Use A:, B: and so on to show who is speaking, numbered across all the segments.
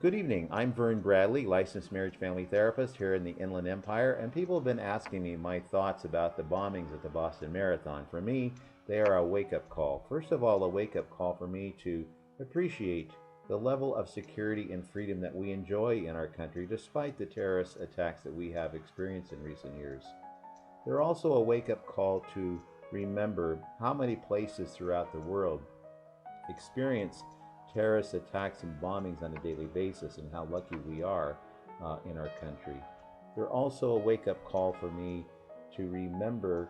A: Good evening. I'm Vern Bradley, licensed marriage family therapist here in the Inland Empire, and people have been asking me my thoughts about the bombings at the Boston Marathon. For me, they are a wake-up call. First of all, a wake-up call for me to appreciate the level of security and freedom that we enjoy in our country despite the terrorist attacks that we have experienced in recent years. They're also a wake-up call to remember how many places throughout the world experience terrorist attacks and bombings on a daily basis and how lucky we are in our country. They're also a wake-up call for me to remember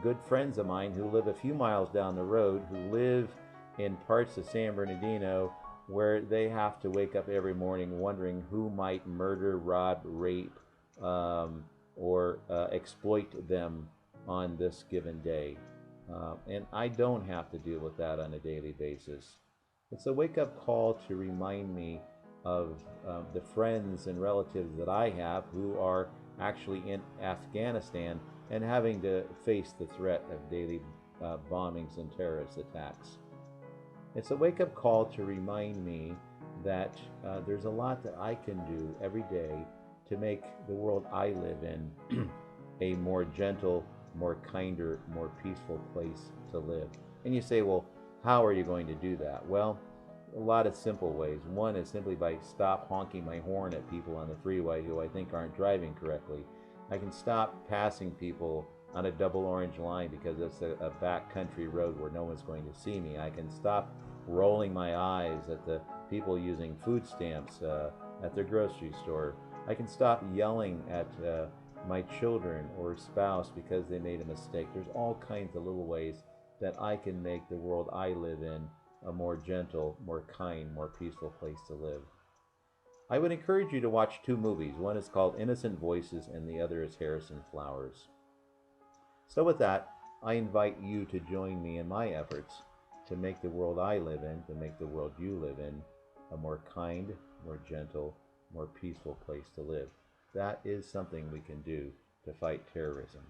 A: good friends of mine who live a few miles down the road, who live in parts of San Bernardino where they have to wake up every morning wondering who might murder, rob, rape, or exploit them on this given day. And I don't have to deal with that on a daily basis. It's a wake-up call to remind me of the friends and relatives that I have who are actually in Afghanistan and having to face the threat of daily bombings and terrorist attacks. It's a wake-up call to remind me that there's a lot that I can do every day to make the world I live in a more gentle, more kinder, more peaceful place to live. And you say, well, how are you going to do that? Well, a lot of simple ways. One is simply by stop honking my horn at people on the freeway who I think aren't driving correctly. I can stop passing people on a double orange line because it's a back country road where no one's going to see me. I can stop rolling my eyes at the people using food stamps at their grocery store. I can stop yelling at my children or spouse because they made a mistake. There's all kinds of little ways that I can make the world I live in a more gentle, more kind, more peaceful place to live. I would encourage you to watch two movies. One is called Innocent Voices and the other is Harrison Flowers. So with that, I invite you to join me in my efforts to make the world I live in, to make the world you live in, a more kind, more gentle, more peaceful place to live. That is something we can do to fight terrorism.